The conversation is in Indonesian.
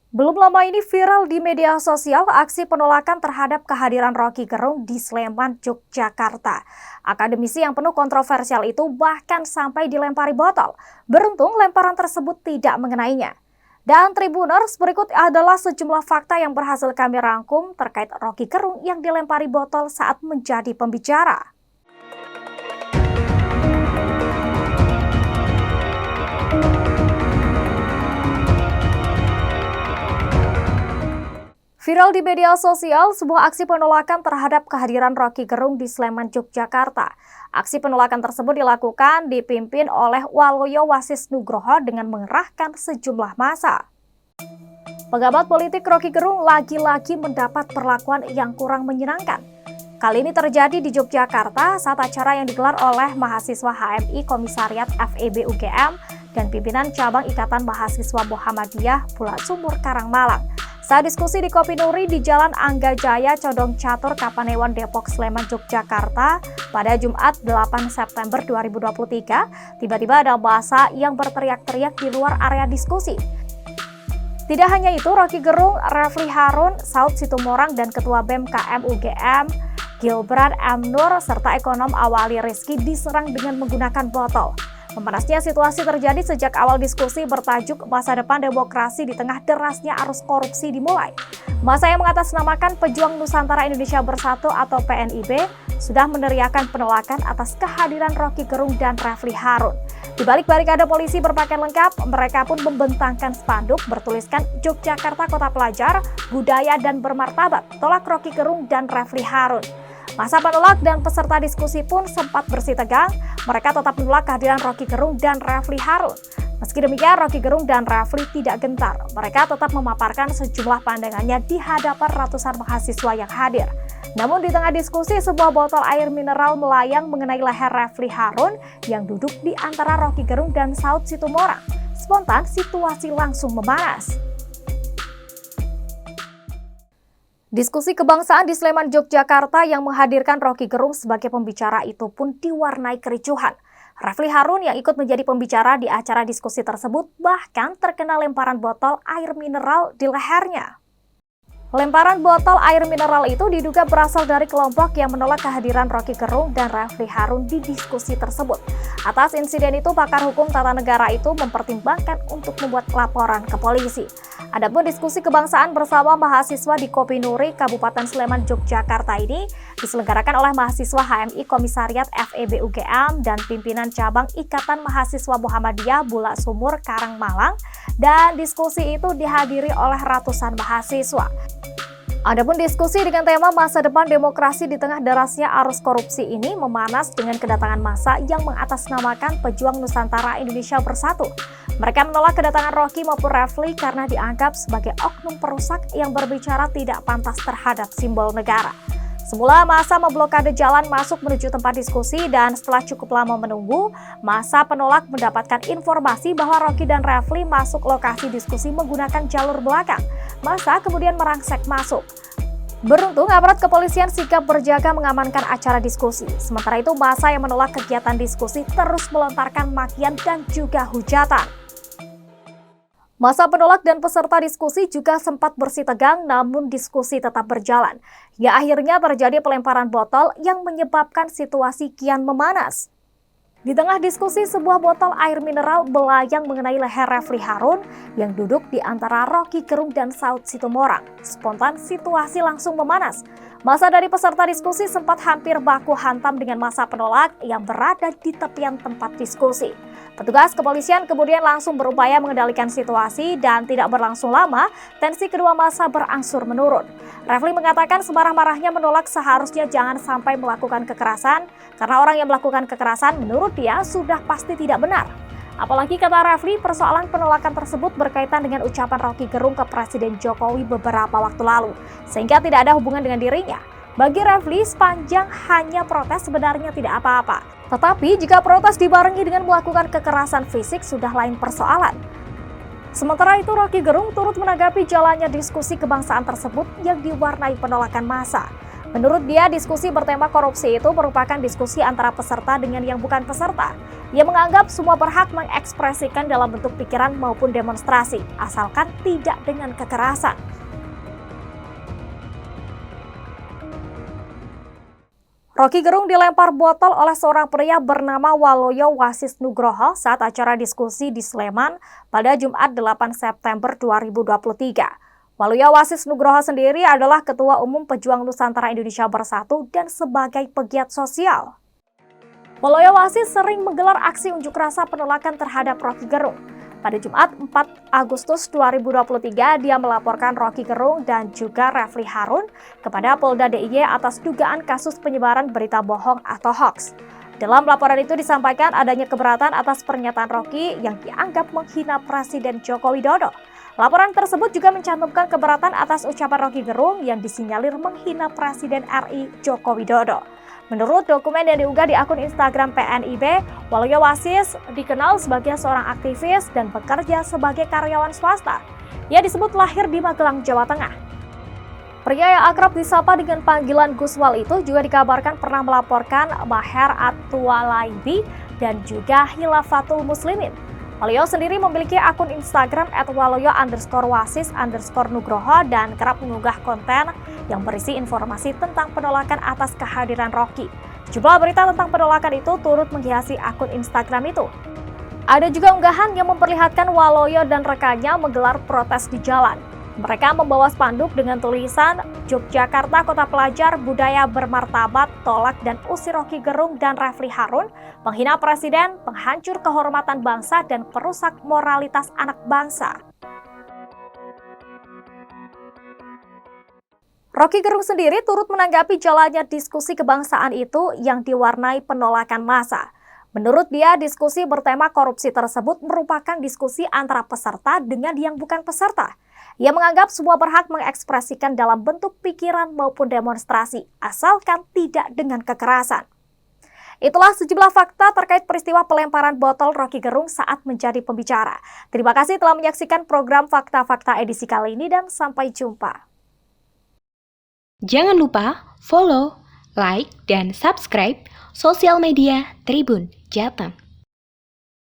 Belum lama ini viral di media sosial aksi penolakan terhadap kehadiran Roky Gerung di Sleman, Yogyakarta. Akademisi yang penuh kontroversial itu bahkan sampai dilempari botol. Beruntung lemparan tersebut tidak mengenainya. Dan Tribuners, berikut adalah sejumlah fakta yang berhasil kami rangkum terkait Roky Gerung yang dilempari botol saat menjadi pembicara. Viral di media sosial, sebuah aksi penolakan terhadap kehadiran Roky Gerung di Sleman, Yogyakarta. Aksi penolakan tersebut dilakukan dipimpin oleh Waluyo Wasis Nugroho dengan mengerahkan sejumlah massa. Pejabat politik Roky Gerung lagi-lagi mendapat perlakuan yang kurang menyenangkan. Kali ini terjadi di Yogyakarta saat acara yang digelar oleh mahasiswa HMI Komisariat FEB UGM dan pimpinan cabang Ikatan Mahasiswa Muhammadiyah Bulat Sumur Karangmalang. Saat diskusi di Kopi Nuri di Jalan Angga Jaya, Condong Catur, Kapanewon, Depok, Sleman, Yogyakarta pada Jumat 8 September 2023, tiba-tiba ada massa yang berteriak-teriak di luar area diskusi. Tidak hanya itu, Roky Gerung, Refli Harun, Saud Situmorang, dan Ketua BEM KM UGM, Gilbran M. Nur, serta ekonom Awali Rizky diserang dengan menggunakan botol. Memanasnya situasi terjadi sejak awal diskusi bertajuk Masa Depan Demokrasi di tengah derasnya arus korupsi dimulai. Massa yang mengatasnamakan Pejuang Nusantara Indonesia Bersatu atau PNIB sudah meneriakan penolakan atas kehadiran Roky Gerung dan Refli Harun. Di balik barikade polisi berpakaian lengkap, mereka pun membentangkan spanduk bertuliskan Yogyakarta Kota Pelajar, Budaya dan Bermartabat, tolak Roky Gerung dan Refli Harun. Massa penolak dan peserta diskusi pun sempat bersitegang. Mereka tetap menolak kehadiran Roky Gerung dan Refli Harun. Meski demikian, Roky Gerung dan Refli tidak gentar. Mereka tetap memaparkan sejumlah pandangannya di hadapan ratusan mahasiswa yang hadir. Namun di tengah diskusi, sebuah botol air mineral melayang mengenai leher Refli Harun yang duduk di antara Roky Gerung dan Saud Situmorang. Spontan, situasi langsung memanas. Diskusi kebangsaan di Sleman, Yogyakarta yang menghadirkan Roky Gerung sebagai pembicara itu pun diwarnai kericuhan. Refli Harun yang ikut menjadi pembicara di acara diskusi tersebut bahkan terkena lemparan botol air mineral di lehernya. Lemparan botol air mineral itu diduga berasal dari kelompok yang menolak kehadiran Roky Gerung dan Refli Harun di diskusi tersebut. Atas insiden itu, pakar hukum tata negara itu mempertimbangkan untuk membuat laporan ke polisi. Adapun diskusi kebangsaan bersama mahasiswa di Kopi Nuri, Kabupaten Sleman, Yogyakarta ini diselenggarakan oleh mahasiswa HMI Komisariat FEB UGM dan pimpinan cabang Ikatan Mahasiswa Muhammadiyah Bulat Sumur Karangmalang, dan diskusi itu dihadiri oleh ratusan mahasiswa. Adapun diskusi dengan tema Masa Depan Demokrasi di tengah derasnya arus korupsi ini memanas dengan kedatangan massa yang mengatasnamakan Pejuang Nusantara Indonesia Bersatu. Mereka menolak kedatangan Roky maupun Refli karena dianggap sebagai oknum perusak yang berbicara tidak pantas terhadap simbol negara. Semula massa memblokade jalan masuk menuju tempat diskusi dan setelah cukup lama menunggu, massa penolak mendapatkan informasi bahwa Roky dan Refli masuk lokasi diskusi menggunakan jalur belakang. Massa kemudian merangsek masuk. Beruntung aparat kepolisian sigap berjaga mengamankan acara diskusi. Sementara itu massa yang menolak kegiatan diskusi terus melontarkan makian dan juga hujatan. Massa penolak dan peserta diskusi juga sempat bersitegang, namun diskusi tetap berjalan. Ya akhirnya terjadi pelemparan botol yang menyebabkan situasi kian memanas. Di tengah diskusi, sebuah botol air mineral melayang mengenai leher Refli Harun yang duduk di antara Roky Gerung dan Saud Situmorang. Spontan, situasi langsung memanas. Massa dari peserta diskusi sempat hampir baku hantam dengan massa penolak yang berada di tepian tempat diskusi. Petugas kepolisian kemudian langsung berupaya mengendalikan situasi dan tidak berlangsung lama, tensi kedua massa berangsur menurun. Refli mengatakan semarah-marahnya menolak seharusnya jangan sampai melakukan kekerasan, karena orang yang melakukan kekerasan menurut dia sudah pasti tidak benar. Apalagi kata Refli, persoalan penolakan tersebut berkaitan dengan ucapan Roky Gerung ke Presiden Jokowi beberapa waktu lalu, sehingga tidak ada hubungan dengan dirinya. Bagi Refli, sepanjang hanya protes sebenarnya tidak apa-apa. Tetapi jika protes dibarengi dengan melakukan kekerasan fisik sudah lain persoalan. Sementara itu, Roky Gerung turut menanggapi jalannya diskusi kebangsaan tersebut yang diwarnai penolakan massa. Menurut dia, diskusi bertema korupsi itu merupakan diskusi antara peserta dengan yang bukan peserta. Ia menganggap semua berhak mengekspresikan dalam bentuk pikiran maupun demonstrasi, asalkan tidak dengan kekerasan. Rocky Gerung dilempar botol oleh seorang pria bernama Waloyo Wasis Nugroho saat acara diskusi di Sleman pada Jumat 8 September 2023. Waloyo Wasis Nugroho sendiri adalah Ketua Umum Pejuang Nusantara Indonesia Bersatu dan sebagai pegiat sosial. Waloyo Wasis sering menggelar aksi unjuk rasa penolakan terhadap Rocky Gerung. Pada Jumat 4 Agustus 2023, dia melaporkan Rocky Gerung dan juga Refli Harun kepada Polda DIY atas dugaan kasus penyebaran berita bohong atau hoax. Dalam laporan itu disampaikan adanya keberatan atas pernyataan Rocky yang dianggap menghina Presiden Joko Widodo. Laporan tersebut juga mencantumkan keberatan atas ucapan Rocky Gerung yang disinyalir menghina Presiden RI Joko Widodo. Menurut dokumen yang diunggah di akun Instagram PNIB, Waloyo Wasis dikenal sebagai seorang aktivis dan bekerja sebagai karyawan swasta. Ia disebut lahir di Magelang, Jawa Tengah. Pria yang akrab disapa dengan panggilan Guswal itu juga dikabarkan pernah melaporkan Maher At-Tuwalaibi dan juga Hilafatul Muslimin. Waloyo sendiri memiliki akun Instagram @waloyo_wasis_nugroho dan kerap mengunggah konten yang berisi informasi tentang penolakan atas kehadiran Rocky. Jumlah berita tentang penolakan itu turut menghiasi akun Instagram itu. Ada juga unggahan yang memperlihatkan Waloyo dan rekannya menggelar protes di jalan. Mereka membawa spanduk dengan tulisan Yogyakarta Kota Pelajar Budaya Bermartabat, Tolak dan Usir Rocky Gerung dan Refli Harun, penghina presiden, penghancur kehormatan bangsa dan perusak moralitas anak bangsa. Rocky Gerung sendiri turut menanggapi jalannya diskusi kebangsaan itu yang diwarnai penolakan massa. Menurut dia, diskusi bertema korupsi tersebut merupakan diskusi antara peserta dengan yang bukan peserta. Ia menganggap semua berhak mengekspresikan dalam bentuk pikiran maupun demonstrasi, asalkan tidak dengan kekerasan. Itulah sejumlah fakta terkait peristiwa pelemparan botol Rocky Gerung saat menjadi pembicara. Terima kasih telah menyaksikan program Fakta-Fakta edisi kali ini dan sampai jumpa. Jangan lupa follow, like, dan subscribe sosial media Tribun Jateng.